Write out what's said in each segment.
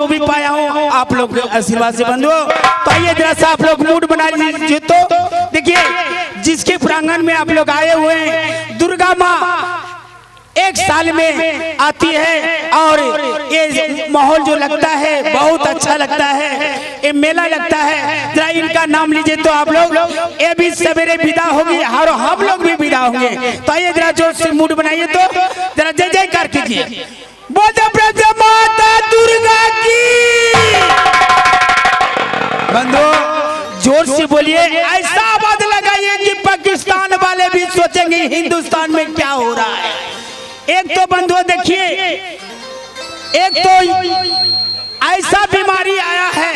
को भी पाया हूँ आप लोग के आशीर्वाद से बंधुओं। तो आइए जरा सा आप लोग मूड बना लीजिए। तो देखिए जिसके प्रांगण में आप लोग आए हुए हैं, दुर्गा माँ एक साल में आती है और ये माहौल जो लगता है बहुत अच्छा लगता है, ये मेला लगता है। जरा इनका नाम लीजिए तो आप लोग, ये भी सवेरे विदा होगी और हम लोग भी विदा होंगे। तो आइए जरा जोर से मूड बनाइए, तो जरा जय जयकार कीजिए। बोलो प्रभु माता दुर्गा की। बंधुओं जोर से बोलिए, ऐसा आवाज लगाइए कि पाकिस्तान वाले भी सोचेंगे हिंदुस्तान में क्या हो रहा है। एक तो बंधुओं देखिए, एक तो ऐसा बीमारी आया है,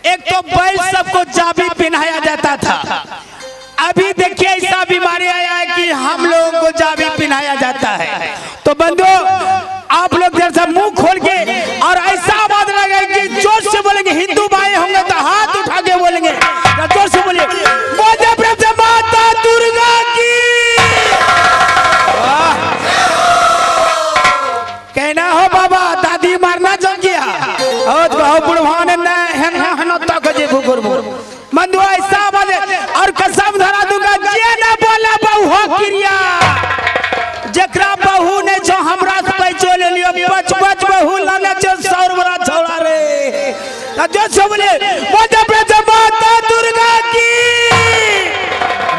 एक तो बैल सबको चाबी पहनाया जाता था, अभी देखिए ऐसा बीमारी आया है कि हम लोगों को चाबी पहनाया जाता है। तो बंधुओं आप लोग जैसा मुंह खोल के और ऐसा आवाज लगाएंगे, जोर से बोलेंगे, हिंदू भाई होंगे तो हाथ उठा के बोलेंगे, जोर से बोलिए, बोलो प्रभु माता दुर्गा की। कहना हो बाबा दादी मारना जो किया और बहु बुढ़वान मंदुआ ऐसा आवाज और कसम धरा दूंगा, जे ना बोला बहू हो क्रिया, जकरा बहू ने जो हमरा से पैचो ले लियो, बच बच बहू लाने जो सौर बड़ा छोड़ा रे। जो सब बोले बोलो प्रभु माता दुर्गा की।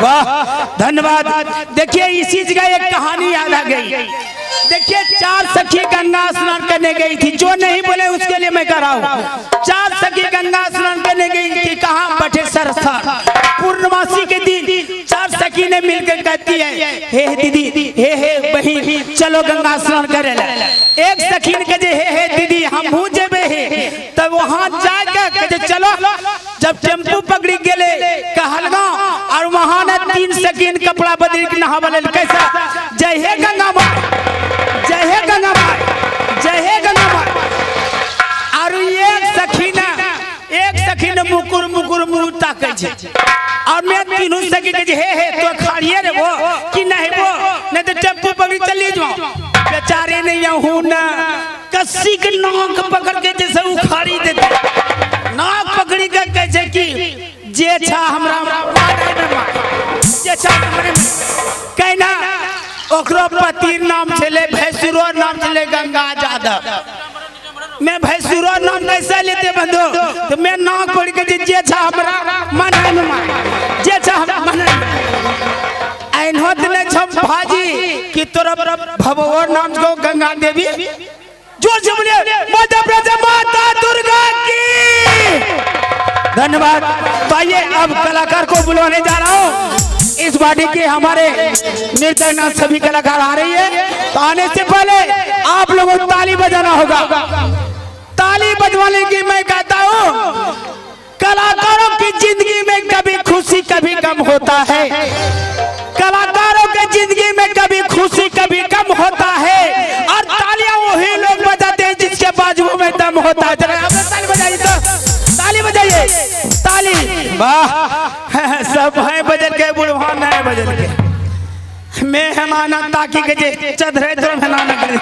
वाह धन्यवाद। देखिए इसी जगह एक कहानी याद आ गई। देखिए 4 सखी गंगा स्नान करने गई थी, जो नहीं बोले उसके लिए मैं कर रहा हूँ। 4 सखी गंगा स्नान करने गई थी, कहाँ? बटेश्वर स्थान। पूर्णमासी के दिन 4 सखी ने मिलकर कहती है, हे दीदी, हे बहन, चलो गंगा स्नान करे। एक सखी ने कहे, हे दीदी हम भूल जेबे है। तब वहाँ जाकर कहे चलो। जब टेम्पू पकड़ी गेले कहलगांव और वहाँ ने 3 सखी कपड़ा बदल के नहावल। कैसा? जय हे गंगा माँ, जय हे गंगा माँ, जय हे गंगा माँ। और एक सखी ने मुकुर मुकुर मुँह ताकै छे और मैं तीनों सखी के हे तो खाड़िए रे वो कि नहीं वो नहीं तो टेम्पू पकड़ी चली जाओ। बेचारे ने यहूं ना कसी के नाक पकड़ के जैसे उखाड़ी देते, नाक पकड़ी के कैसे कि जे छा हमरा मारे में मार, जे छा हमरे में कहना। ओकरो पति नाम चले भैंसुरो नाम चले गंगा जादव। मैं भैंसुरो नाम कैसे लेते बंधु? तो मैं नाक पकड़ के जे छा हमरा मारे में मार, जे छा हमरा मारे ऐनहत ने छम भाजी कि तोरा भगवान नाम को गंगा देवी। जोर से बोलिए माता प्रभु माता दुर्गा की। धन्यवाद। तो आइए अब कलाकार को बुलवाने जा रहा हूँ। इस बाटी के हमारे नृत्य सभी कलाकार आ रही है, तो आने से पहले आप लोगों को ताली बजाना होगा। ताली बजवाने की मैं कहता हूँ, कलाकारों की जिंदगी में कभी खुशी कभी गम होता है, कलाकारों की जिंदगी में कभी खुशी कभी गम होता है, और तालियां वही लोग बजाते हैं जिसके बाजू में दम होता है। जरा ताली बजाइए, तो ताली बजाइए, ताली। वाह सब है बजन के, बुढ़वान है बजन के। मैं हमारा ताकि के चदरे तो हनाना करे।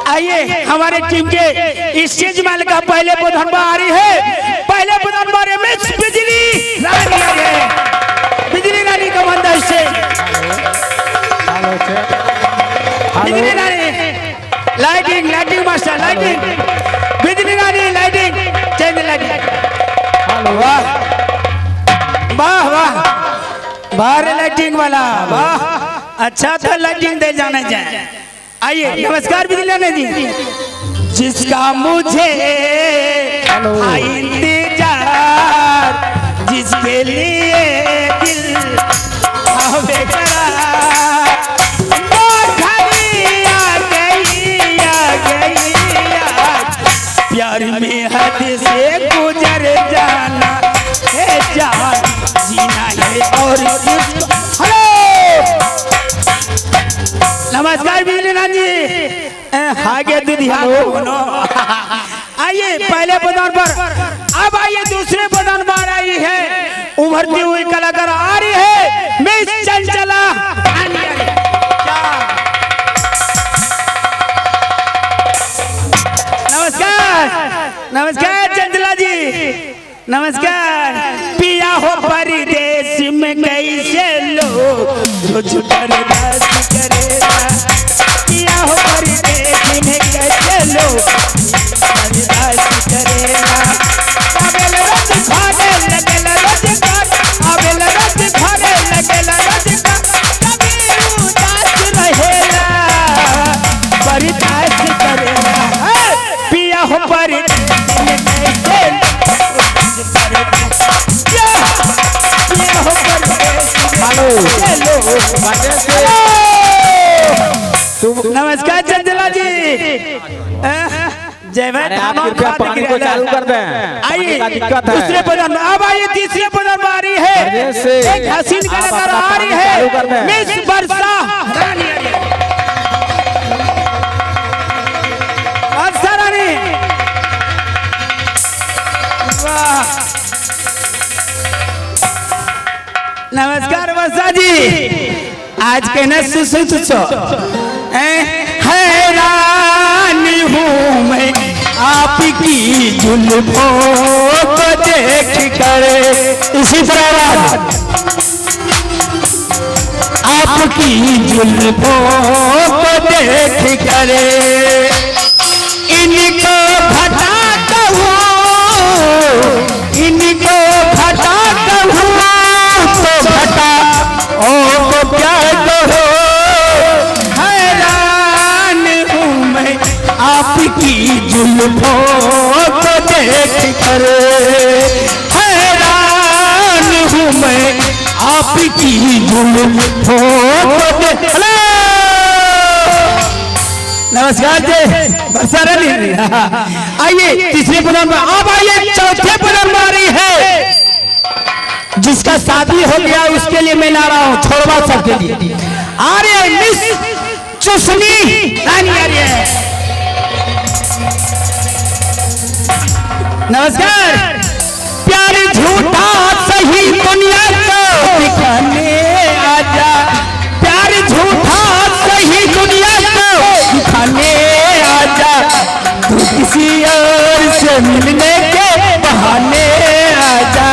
आइए हमारे टीम के स्टेज माल का पहले प्रधान आ रही है, पहले प्रधान रमेश बिजली रानी है। बिजली रानी का बंदा से बिजली रानी लाइटिंग लाइटिंग मास्टर लाइटिंग बिजली रानी लाइटिंग चैनल लाइटिंग। वाह वाह वाह बाहर लाइटिंग वाला, वाह अच्छा था लाइटिंग दे जाना जाए। आइए नमस्कार बिजली रानी जी। जिसका मुझे इंतजार, जिसके लिए दिल बेकरार, वो घड़ी आ गई प्यार में हद से गुजर जाना है, जान जीना है और हेलो नमस्कार बिजली रानी जी। आगे दुधिया आइए पहले पदान पर। अब आइए दूसरे पदान पर आई है उभरती हुई कलाकार आ रही है मिस चंचला। नमस्कार नमस्कार चंचला जी, नमस्कार। पिया हो परदेश में कैसे लोग रोज बर्दाश्त करेगा, पिया हो परदेश में कैसे लोग बर्दाश्त करेगा। आवेल रोज घरे लगेल रोजगार, आवेल रोज घरे लगेल रोजगार, कभी उदास रहेला बर्दाश्त करेगा। पिया हो परदेश में कैसे नमस्कार चंचला जी, जय भाई। आप कृपया पानी को चालू कर दें, आइए दिक्कत है। दूसरे पदन, अब आइए तीसरे पदन में आ रही है एक हसीन कलाकार आ रही है, मिस वर्षा रानी। वर्षा रानी, वाह। नमस्कार वर्षा जी, आज के न सुसुसो हैरान हूँ मैं आपकी जुल्फों को देख कर। इसी तरह आपकी जुल्फों को देख कर इनको घटाता हूँ, इनको घटाता हूँ तो घटा ओ क्या करो। हैरान हूँ मैं आपकी जुल्फों को देख कर, हैरान हूँ मैं आपकी जुल्फों को देख। नमस्कार जी, वर्षा रानी। आइए तीसरे पदम में, अब आइए चौथे पदम में आ रही है जिसका शादी हो गया उसके लिए मैं ला रहा हूँ, छोड़वा सबके लिए आ रही है मिस चुसनी रानी आ रही है। नमस्कार। प्यार झूठा सही दुनिया को दिखाने आजा, प्यार झूठा सही दुनिया को दिखाने आजा, तू किसी और से मिलने के बहाने आजा,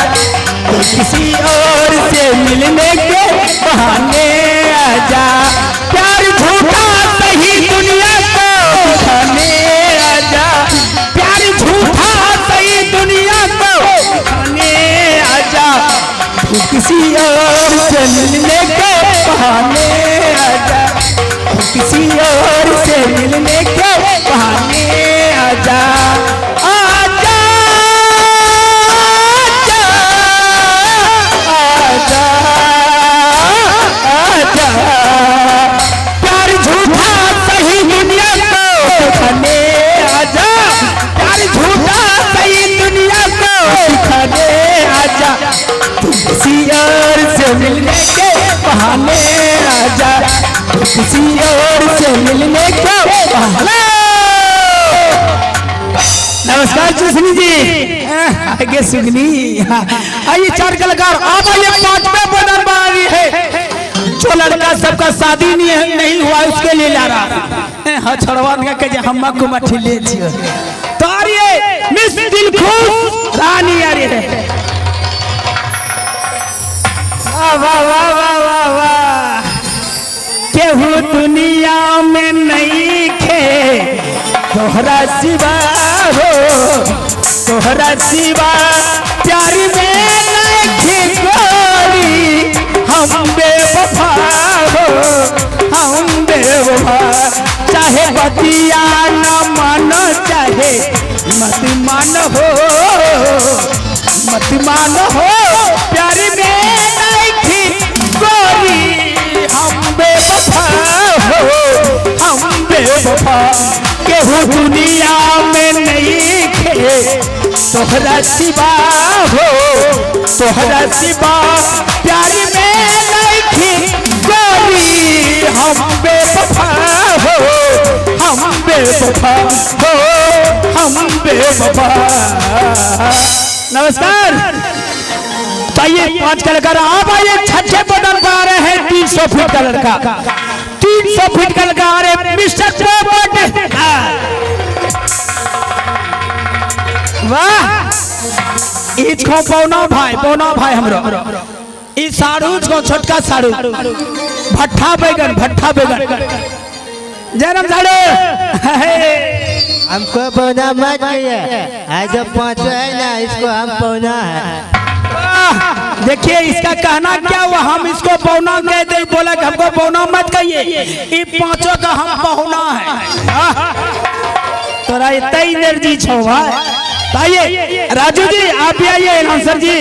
किसी और से मिलने के बहाने आजा। प्यार झूठा सही दुनिया को दिखाने आजा, प्यार झूठा सही दुनिया को दिखाने आजा, तू किसी और से मिलने के बहाने आजा, तू किसी और से मिलने के बहाने आजा। मिलने के बहाने आजा, किसी और से मिलने के बहाने। नमस्कार चुसनी जी, आगे सुगनी। आइए चार कलाकार, अब आइए पांचवें पदन में आ रही है जो लड़का सबका शादी नहीं हुआ उसके लिए ला रहा छड़वा के हम को मठी ले तो आ रही है मिस दिलखुश रानी आ रही है। वाह वाह वाह वाह वाह, केहू दुनिया में नहीं खे तोहरा सिवा हो, तोहरा सिवा प्यार में नहीं कोई, हम बेवफा हो, हम बेवफा। चाहे बतिया न मानो चाहे मत मानो हो, मत मानो हो, प्यार में हम बेवफा हो, हम बेवफा। केहू दुनिया में नहीं खे तोहरा सिवा हो, तोहरा सिवा प्यार में नहीं गोरी, हम बेवफा हो, हम बेवफा हो, हम बेवफा। नमस्कार। आइए पांच कलाकार, आप आइए छठे पदन पर आ रहे हैं 300 फीट का लड़का, 300 फीट का लड़का आ रहे मिस्टर पोपट। वाह इसको पौना भाई हमरो ई साड़ू छो छोटका साड़ू भट्ठा बैगन जन्म झाड़ू हमको पौना मत कहिए, आज जब पाँचों है ना इसको हम पौना है। देखिए इसका कहना क्या हुआ, हम इसको पौना कह दे, बोला कि हमको पौना मत कहिए, ये पांचों का हम पौना है। तोरा इतना एनर्जी छो भाई। आइए राजू जी आप भी आइए, अनाउंसर जी